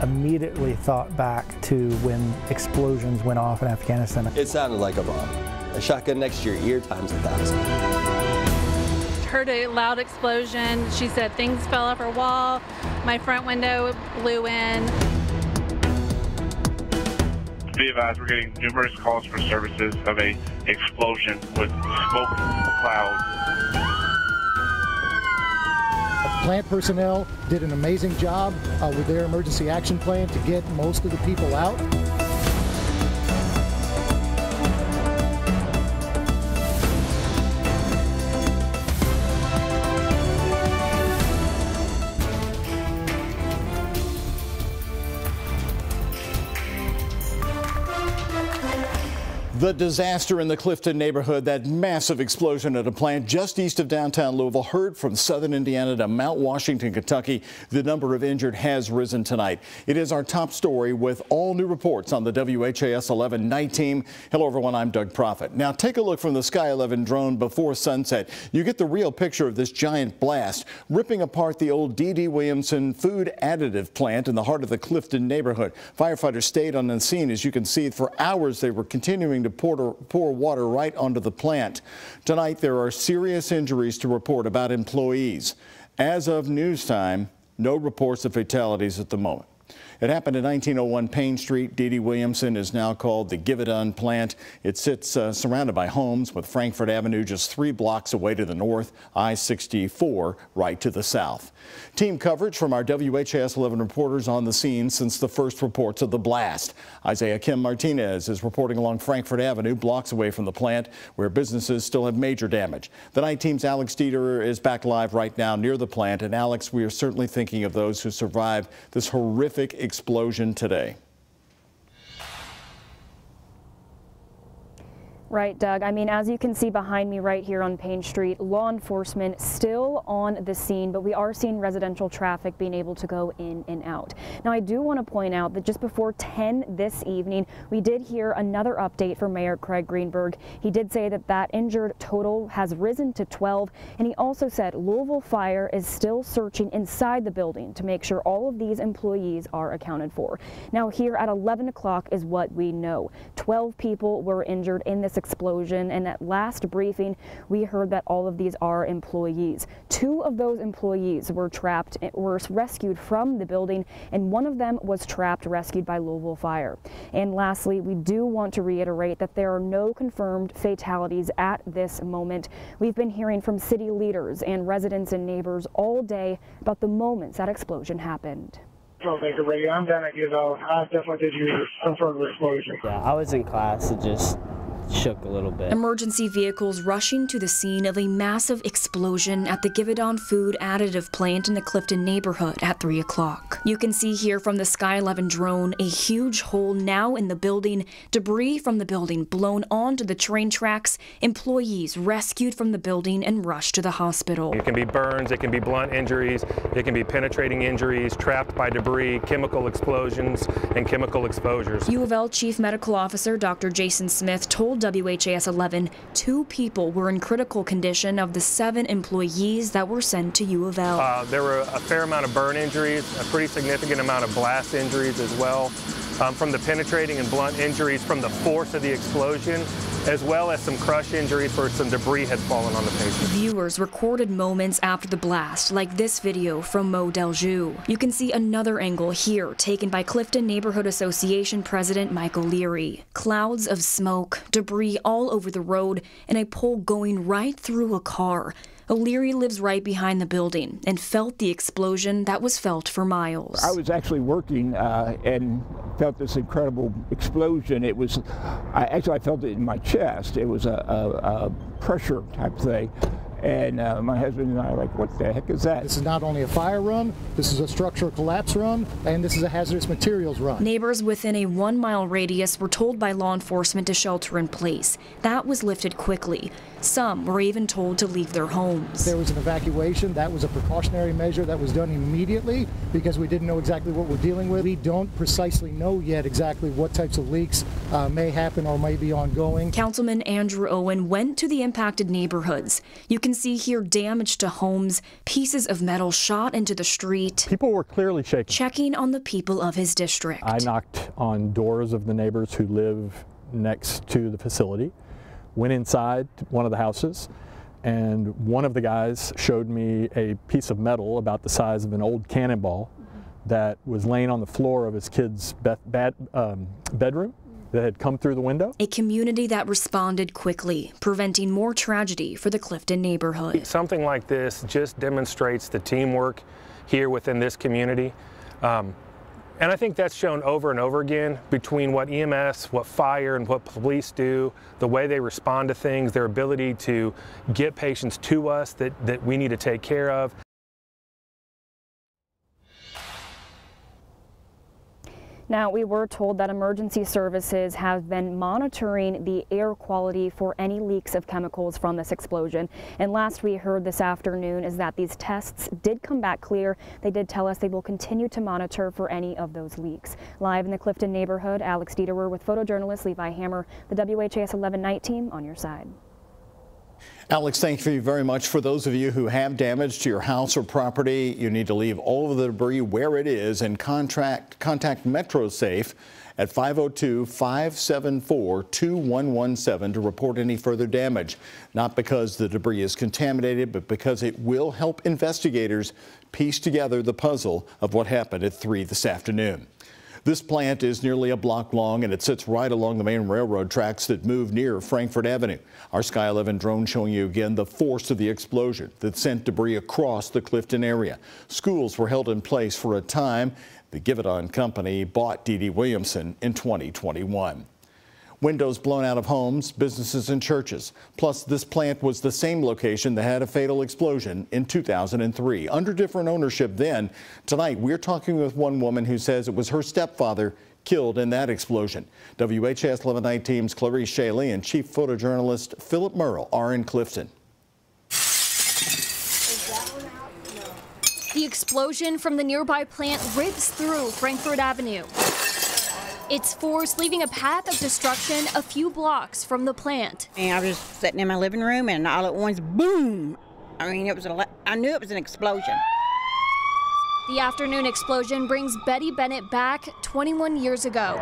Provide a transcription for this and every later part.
immediately thought back to when explosions went off in Afghanistan. It sounded like a bomb. A shotgun next to your ear times 1,000. Heard a loud explosion. She said things fell off her wall. My front window blew in. Be advised, we're getting numerous calls for services of a explosion with smoke clouds. Plant personnel did an amazing job with their emergency action plan to get most of the people out. The disaster in the Clifton neighborhood, that massive explosion at a plant just east of downtown Louisville, heard from southern Indiana to Mount Washington, Kentucky. The number of injured has risen tonight. It is our top story with all new reports on the WHAS11 night team. Hello, everyone. I'm Doug Prophet. Now, take a look from the Sky 11 drone before sunset. You get the real picture of this giant blast ripping apart the old D.D. Williamson food additive plant in the heart of the Clifton neighborhood. Firefighters stayed on the scene. As you can see, for hours they were continuing to pour water right onto the plant. Tonight, there are serious injuries to report about employees. As of news time, no reports of fatalities at the moment. It happened in 1901 Payne Street. D.D. Williamson is now called the Give It Done plant. It sits surrounded by homes, with Frankfort Avenue just 3 blocks away to the north, I-64 right to the south. Team coverage from our WHAS11 reporters on the scene since the first reports of the blast. Isaiah Kim Martinez is reporting along Frankfort Avenue, blocks away from the plant, where businesses still have major damage. The night team's Alex Dieter is back live right now near the plant. And Alex, we are certainly thinking of those who survived this horrific explosion today. Right, Doug. I mean, as you can see behind me right here on Payne Street, law enforcement still on the scene, but we are seeing residential traffic being able to go in and out. Now, I do want to point out that just before 10 this evening, we did hear another update from Mayor Craig Greenberg. He did say that that injured total has risen to 12, and he also said Louisville Fire is still searching inside the building to make sure all of these employees are accounted for. Now, here at 11 o'clock is what we know. 12 people were injured in this explosion, and at last briefing we heard that all of these are employees. 2 of those employees were rescued from the building, and 1 of them was rescued by Louisville Fire. And lastly, we do want to reiterate that there are no confirmed fatalities at this moment. We've been hearing from city leaders and residents and neighbors all day about the moments that explosion happened. Troublemaker radio, I'm down at Gizmo. I definitely did use some sort of explosion. Yeah, I was in class. It just shook a little bit. Emergency vehicles rushing to the scene of a massive explosion at the Give It On food additive plant in the Clifton neighborhood at 3 o'clock. You can see here from the Sky 11 drone a huge hole now in the building, debris from the building blown onto the train tracks, employees rescued from the building and rushed to the hospital. It can be burns, it can be blunt injuries, it can be penetrating injuries, trapped by debris, chemical explosions, and chemical exposures. U of L Chief Medical Officer Dr. Jason Smith told WHAS11 2 people were in critical condition of the 7 employees that were sent to U of L. There were a fair amount of burn injuries, a pretty significant amount of blast injuries as well, from the penetrating and blunt injuries from the force of the explosion, as well as some crush injuries where some debris had fallen on the patient. Viewers recorded moments after the blast, like this video from Mo Deljoux. You can see another angle here taken by Clifton Neighborhood Association President Michael Leary. Clouds of smoke, debris all over the road, and a pole going right through a car. O'Leary lives right behind the building and felt the explosion that was felt for miles. I was actually working and felt this incredible explosion. It was, I felt it in my chest. It was a pressure type thing. And my husband and I are like, what the heck is that? This is not only a fire run, this is a structural collapse run, and this is a hazardous materials run. Neighbors within a 1-mile radius were told by law enforcement to shelter in place. That was lifted quickly. Some were even told to leave their homes. There was an evacuation. That was a precautionary measure that was done immediately because we didn't know exactly what we're dealing with. We don't precisely know yet exactly what types of leaks may happen or may be ongoing. Councilman Andrew Owen went to the impacted neighborhoods. You can can see here damage to homes, pieces of metal shot into the street. People were clearly shaken. Checking on the people of his district. I knocked on doors of the neighbors who live next to the facility, went inside one of the houses, and one of the guys showed me a piece of metal about the size of an old cannonball that was laying on the floor of his kid's bedroom that had come through the window. A community that responded quickly, preventing more tragedy for the Clifton neighborhood. Something like this just demonstrates the teamwork here within this community. And I think that's shown over and over again between what EMS, what fire, and what police do, the way they respond to things, their ability to get patients to us that we need to take care of. Now, we were told that emergency services have been monitoring the air quality for any leaks of chemicals from this explosion. And last we heard this afternoon is that these tests did come back clear. They did tell us they will continue to monitor for any of those leaks. Live in the Clifton neighborhood, Alex Dieterer with photojournalist Levi Hammer, the WHAS 11 night team on your side. Alex, thank you very much. For those of you who have damage to your house or property, you need to leave all of the debris where it is and contact MetroSafe at 502-574-2117 to report any further damage. Not because the debris is contaminated, but because it will help investigators piece together the puzzle of what happened at 3 this afternoon. This plant is nearly a block long, and it sits right along the main railroad tracks that move near Frankfort Avenue. Our Sky 11 drone showing you again the force of the explosion that sent debris across the Clifton area. Schools were held in place for a time. The Givaudan company bought D.D. Williamson in 2021. Windows blown out of homes, businesses, and churches. Plus, this plant was the same location that had a fatal explosion in 2003. Under different ownership then. Tonight, we're talking with one woman who says it was her stepfather killed in that explosion. WHAS 11 Night Team's Clarice Shaley and Chief Photojournalist Philip Merle are in Clifton. The explosion from the nearby plant rips through Frankfort Avenue. Its force leaving a path of destruction a few blocks from the plant. And I was sitting in my living room, and all at once, boom! I mean, I knew it was an explosion. The afternoon explosion brings Betty Bennett back 21 years ago.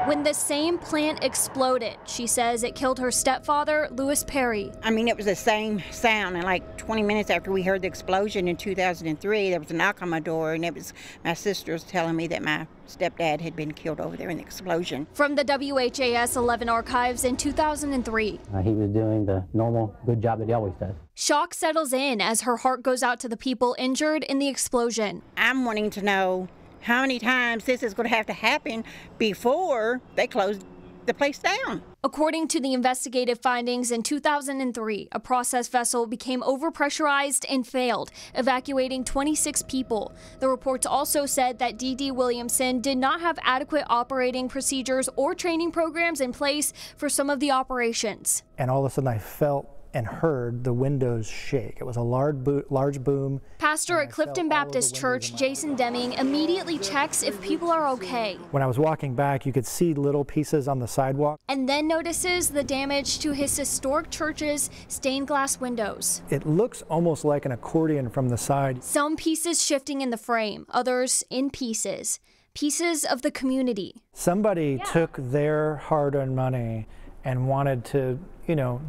When the same plant exploded, she says it killed her stepfather, Louis Perry. I mean, it was the same sound, and like 20 minutes after we heard the explosion in 2003, there was a knock on my door, and it was my sister's telling me that my stepdad had been killed over there in the explosion. From the WHAS 11 archives in 2003. He was doing the normal good job that he always does. Shock settles in as her heart goes out to the people injured in the explosion. I'm wanting to know how many times this is going to have to happen before they close the place down. According to the investigative findings in 2003, a process vessel became overpressurized and failed, evacuating 26 people. The reports also said that D.D. Williamson did not have adequate operating procedures or training programs in place for some of the operations. And all of a sudden I felt and heard the windows shake. It was a large boom. Pastor at Clifton Baptist Church, Jason Deming, immediately checks if people are okay. When I was walking back, you could see little pieces on the sidewalk. And then notices the damage to his historic church's stained glass windows. It looks almost like an accordion from the side. Some pieces shifting in the frame, others in pieces. Pieces of the community. Somebody took their hard-earned money and wanted to,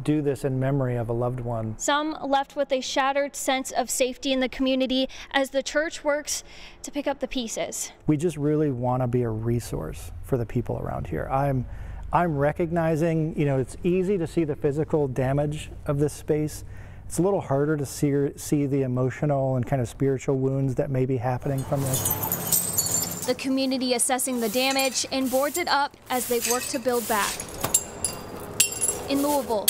do this in memory of a loved one. Some left with a shattered sense of safety in the community as the church works to pick up the pieces. We just really want to be a resource for the people around here. I'm recognizing, it's easy to see the physical damage of this space. It's a little harder to see the emotional and kind of spiritual wounds that may be happening from this. The community assessing the damage and boards it up as they work to build back. In Louisville,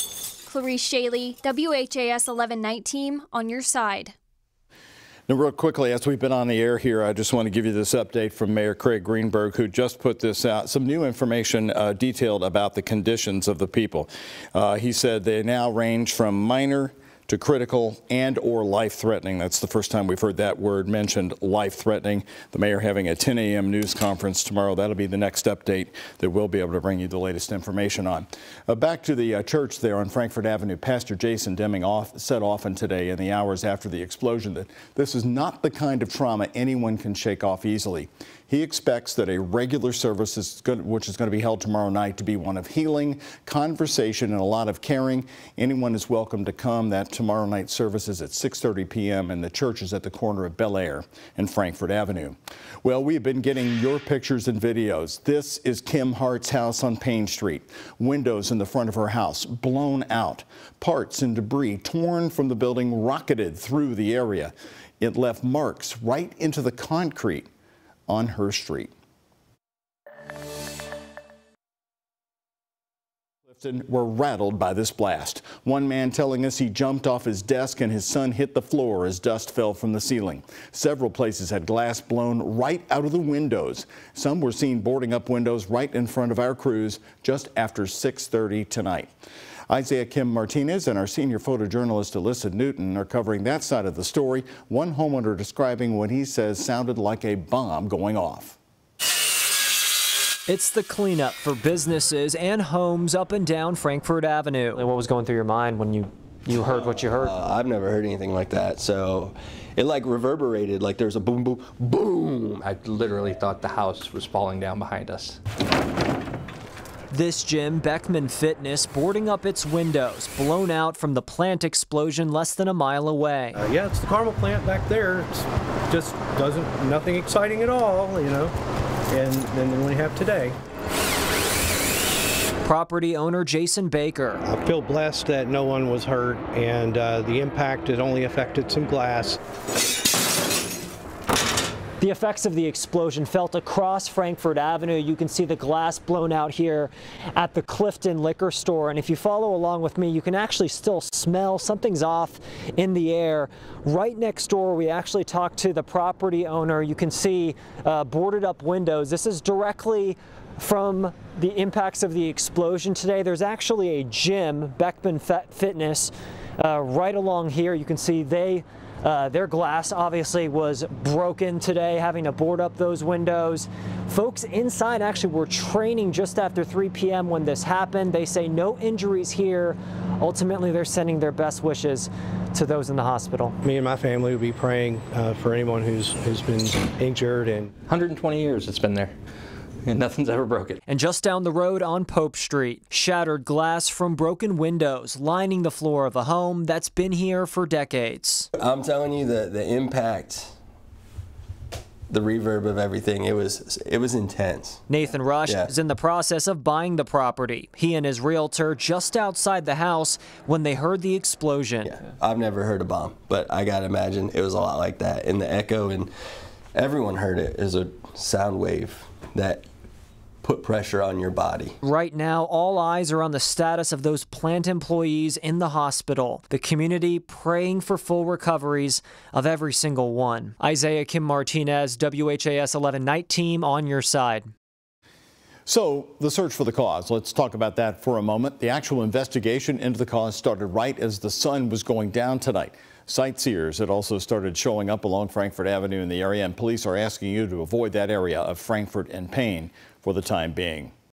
Clarice Shaley, WHAS 11 Night Team on your side. Now, real quickly, as we've been on the air here, I just want to give you this update from Mayor Craig Greenberg, who just put this out. Some new information detailed about the conditions of the people. He said they now range from minor to critical and or life-threatening. That's the first time we've heard that word mentioned, life-threatening. The mayor having a 10 a.m. news conference tomorrow. That'll be the next update that we'll be able to bring you the latest information on. Back to the church there on Frankfurt Avenue. Pastor Jason Deming said often today in the hours after the explosion that this is not the kind of trauma anyone can shake off easily. He expects that a regular service, which is going to be held tomorrow night, to be one of healing, conversation, and a lot of caring. Anyone is welcome to come. That tomorrow night service is at 6:30 p.m. and the church is at the corner of Bel Air and Frankfurt Avenue. Well, we've been getting your pictures and videos. This is Kim Hart's house on Payne Street. Windows in the front of her house blown out. Parts and debris torn from the building rocketed through the area. It left marks right into the concrete on her street. Clifton were rattled by this blast. One man telling us he jumped off his desk and his son hit the floor as dust fell from the ceiling. Several places had glass blown right out of the windows. Some were seen boarding up windows right in front of our crews just after 6:30 tonight. Isaiah Kim Martinez and our senior photojournalist Alyssa Newton are covering that side of the story. One homeowner describing what he says sounded like a bomb going off. It's the cleanup for businesses and homes up and down Frankfurt Avenue. And what was going through your mind when you heard what you heard? I've never heard anything like that, so it like reverberated, like there's a boom, boom, boom. I literally thought the house was falling down behind us. This gym, Beckman Fitness, boarding up its windows, blown out from the plant explosion less than a mile away. Yeah, it's the caramel plant back there. It's just nothing exciting at all, you know, and then we have today. Property owner Jason Baker. I feel blessed that no one was hurt, and the impact has only affected some glass. The effects of the explosion felt across Frankfurt Avenue. You can see the glass blown out here at the Clifton liquor store. And if you follow along with me, you can actually still smell something's off in the air. Right next door, we actually talked to the property owner. You can see boarded up windows. This is directly from the impacts of the explosion today. There's actually a gym, Beckman Fitness, right along here. You can see their glass obviously was broken today, having to board up those windows. Folks inside actually were training just after 3 p.m. when this happened. They say no injuries here. Ultimately, they're sending their best wishes to those in the hospital. Me and my family will be praying for anyone who's been injured. And 120 years it's been there. And nothing's ever broken. And just down the road on Pope Street, shattered glass from broken windows lining the floor of a home that's been here for decades. I'm telling you, the impact, the reverb of everything, it was intense. Nathan Rush is in the process of buying the property. He and his realtor just outside the house when they heard the explosion. Yeah, I've never heard a bomb, but I gotta imagine it was a lot like that. And the echo, and everyone heard it, is a sound wave that put pressure on your body. Right now, all eyes are on the status of those plant employees in the hospital. The community praying for full recoveries of every single one. Isaiah Kim Martinez, WHAS 11 Night Team on your side. So the search for the cause, let's talk about that for a moment. The actual investigation into the cause started right as the sun was going down tonight. Sightseers had also started showing up along Frankfurt Avenue in the area, and police are asking you to avoid that area of Frankfurt and Payne for the time being.